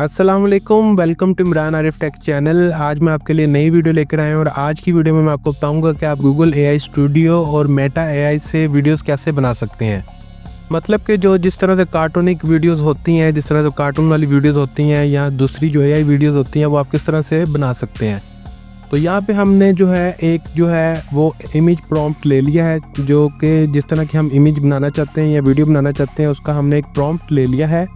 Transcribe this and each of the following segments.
अस्सलाम वालेकुम, welcome to Imran Arif tech channel. आज मैं आपके लिए नई वीडियो लेकर आया हूँ और आज की वीडियो में मैं आपको बताऊंगा कि आप गूगल एआई स्टूडियो और मेटा एआई से वीडियोस कैसे बना सकते हैं। मतलब कि जो जिस तरह से कार्टूनिक वीडियोस होती हैं, जिस तरह से कार्टून वाली वीडियोस होती हैं या दूसरी जो एआई वीडियोस होती हैं, वो आप किस तरह से बना सकते हैं। तो यहाँ पे हमने जो है वो इमेज प्रॉम्प्ट ले लिया है, जो कि जिस तरह की हम इमेज बनाना चाहते हैं या वीडियो बनाना चाहते हैं उसका हमने एक प्रॉम्प्ट ले लिया है।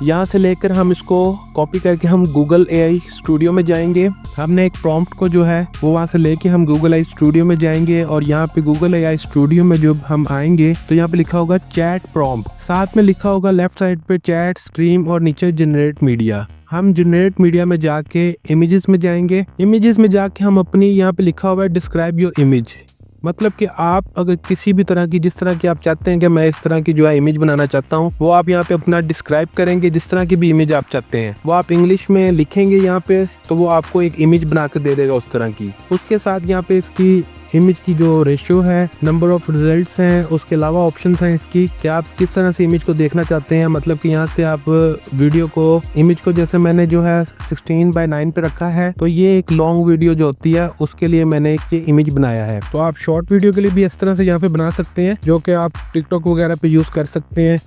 यहाँ से लेकर हम इसको कॉपी करके हम गूगल एआई स्टूडियो में जाएंगे। हमने एक प्रॉम्प्ट को जो है वो वहाँ से लेके हम गूगल एआई स्टूडियो में जाएंगे और यहाँ पे गूगल एआई स्टूडियो में जब हम आएंगे तो यहाँ पे लिखा होगा चैट प्रॉम्प्ट, साथ में लिखा होगा लेफ्ट साइड पे चैट स्ट्रीम और नीचे जनरेट मीडिया। हम जनरेट मीडिया में जाके इमेजेस में जाएंगे। इमेजेस में जाके हम अपनी यहाँ पे लिखा हुआ है डिस्क्राइब योर इमेज, मतलब कि आप अगर किसी भी तरह की जिस तरह की आप चाहते हैं कि मैं इस तरह की जो है इमेज बनाना चाहता हूँ, वो आप यहाँ पे अपना डिस्क्राइब करेंगे। जिस तरह की भी इमेज आप चाहते हैं वो आप इंग्लिश में लिखेंगे यहाँ पे, तो वो आपको एक इमेज बना कर दे देगा उस तरह की। उसके साथ यहाँ पे इसकी इमेज की जो रेशियो है, नंबर ऑफ रिजल्ट्स हैं, उसके अलावा ऑप्शंस हैं इसकी कि आप किस तरह से इमेज को देखना चाहते हैं। मतलब कि यहाँ से आप वीडियो को इमेज को जैसे मैंने जो है 16:9 पे रखा है, तो ये एक लॉन्ग वीडियो जो होती है उसके लिए मैंने एक ये इमेज बनाया है। तो आप शॉर्ट वीडियो के लिए भी इस तरह से यहाँ पे बना सकते हैं, जो कि आप टिकटॉक वगैरह पे यूज़ कर सकते हैं।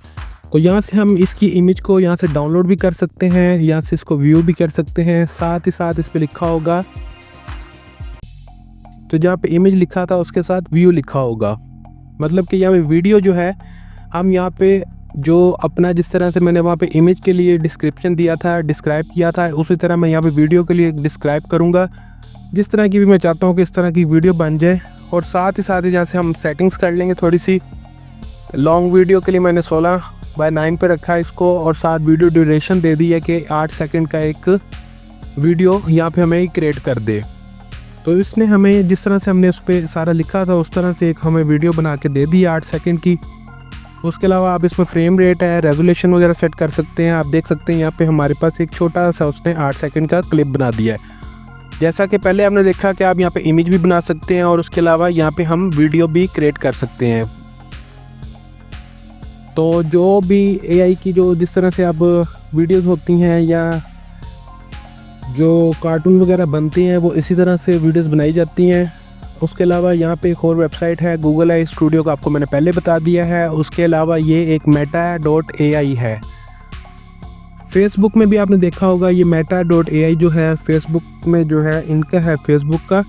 तो यहाँ से हम इसकी इमेज को यहाँ से डाउनलोड भी कर सकते हैं, यहाँ से इसको व्यू भी कर सकते हैं। साथ ही साथ इस पर लिखा होगा, तो जहाँ पे इमेज लिखा था उसके साथ व्यू लिखा होगा। मतलब कि यहाँ पे वीडियो जो है हम यहाँ पे जो अपना जिस तरह से मैंने वहाँ पे इमेज के लिए डिस्क्रिप्शन दिया था, डिस्क्राइब किया था, उसी तरह मैं यहाँ पे वीडियो के लिए डिस्क्राइब करूँगा। जिस तरह की भी मैं चाहता हूँ कि इस तरह की वीडियो बन जाए। और साथ ही यहाँ से हम सेटिंग्स कर लेंगे थोड़ी सी। लॉन्ग वीडियो के लिए मैंने 16:9 पे रखा है इसको, और साथ वीडियो ड्यूरेशन दे दी है कि 8 सेकंड का एक वीडियो यहाँ पे हमें क्रिएट कर दे। तो इसने हमें जिस तरह से हमने उस पर सारा लिखा था उस तरह से एक हमें वीडियो बना के दे दी 8 सेकंड की। उसके अलावा आप इसमें फ्रेम रेट है, रेजोल्यूशन वगैरह सेट कर सकते हैं। आप देख सकते हैं यहाँ पे हमारे पास एक छोटा सा उसने 8 सेकंड का क्लिप बना दिया है। जैसा कि पहले हमने देखा कि आप यहाँ पे इमेज भी बना सकते हैं और उसके अलावा यहाँ पे हम वीडियो भी क्रिएट कर सकते हैं। तो जो भी एआई की जो जिस तरह से अब वीडियोज़ होती हैं या जो कार्टून वगैरह बनती हैं वो इसी तरह से वीडियोस बनाई जाती हैं। उसके अलावा यहाँ पे एक और वेबसाइट है गूगल एआई स्टूडियो का, आपको मैंने पहले बता दिया है। उसके अलावा ये एक meta.ai है। फेसबुक में भी आपने देखा होगा ये meta.ai जो है फेसबुक में जो है इनका है, फेसबुक का।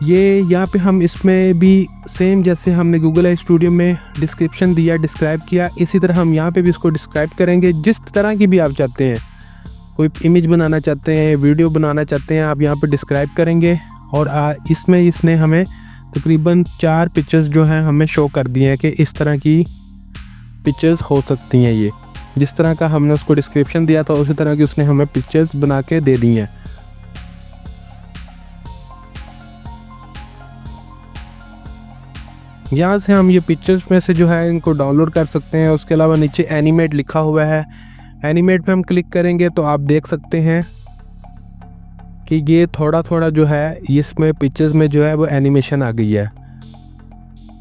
ये यहाँ पे हम इसमें भी सेम जैसे हमने गूगल एआई स्टूडियो में डिस्क्रिप्शन दिया, डिस्क्राइब किया, इसी तरह हम यहाँ पर भी इसको डिस्क्राइब करेंगे। जिस तरह की भी आप चाहते हैं, कोई इमेज बनाना चाहते हैं, वीडियो बनाना चाहते हैं, आप यहाँ पे डिस्क्राइब करेंगे। और इसमें इसने हमें तकरीबन 4 पिक्चर्स जो हैं हमें शो कर दिए हैं कि इस तरह की पिक्चर्स हो सकती हैं। ये जिस तरह का हमने उसको डिस्क्रिप्शन दिया था उसी तरह की उसने हमें पिक्चर्स बना के दे दी हैं। यहाँ से हम ये पिक्चर्स में से जो है इनको डाउनलोड कर सकते हैं। उसके अलावा नीचे एनिमेट लिखा हुआ है, एनिमेट पे हम क्लिक करेंगे तो आप देख सकते हैं कि ये थोड़ा थोड़ा जो है इसमें पिक्चर्स में जो है वो एनिमेशन आ गई है।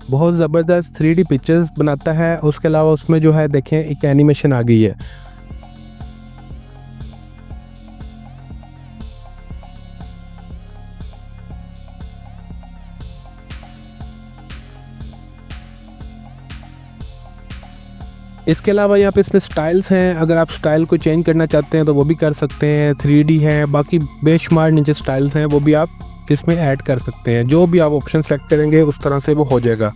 बहुत ज़बरदस्त 3D पिक्चर्स बनाता है। उसके अलावा उसमें जो है देखें एक एनिमेशन आ गई है। इसके अलावा यहाँ पे इसमें स्टाइल्स हैं, अगर आप स्टाइल को चेंज करना चाहते हैं तो वो भी कर सकते हैं। 3D है, बाकी बेशुमार नीचे स्टाइल्स हैं, वो भी आप इसमें ऐड कर सकते हैं। जो भी आप ऑप्शन सेलेक्ट करेंगे उस तरह से वो हो जाएगा।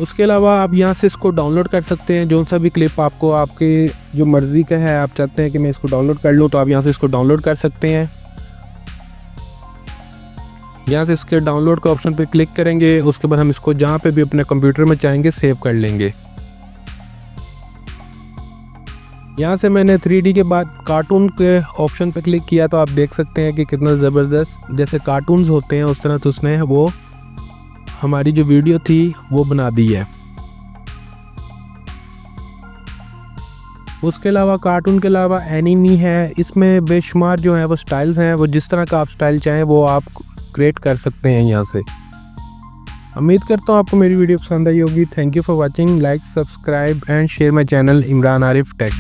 उसके अलावा आप यहाँ से इसको डाउनलोड कर सकते हैं। जो सा भी क्लिप आपको आपके जो मर्ज़ी का है, आप चाहते हैं कि मैं इसको डाउनलोड कर लूँ, तो आप यहाँ से इसको डाउनलोड कर सकते हैं। यहाँ से इसके डाउनलोड के ऑप्शन पे क्लिक करेंगे। उसके बाद हम इसको जहाँ पे भी अपने कंप्यूटर में चाहेंगे सेव कर लेंगे। यहाँ से मैंने 3D के बाद कार्टून के ऑप्शन पे क्लिक किया तो आप देख सकते हैं कि कितना ज़बरदस्त जैसे कार्टून्स होते हैं उस तरह से उसने वो हमारी जो वीडियो थी वो बना दी है। उसके अलावा कार्टून के अलावा एनिमी है, इसमें बेशुमार जो है वो स्टाइल्स हैं। वो जिस तरह का आप स्टाइल चाहें वो आप क्रिएट कर सकते हैं यहाँ से। उम्मीद करता हूँ आपको मेरी वीडियो पसंद आई होगी। Thank you for watching. Like, subscribe and share my channel Imran Arif take.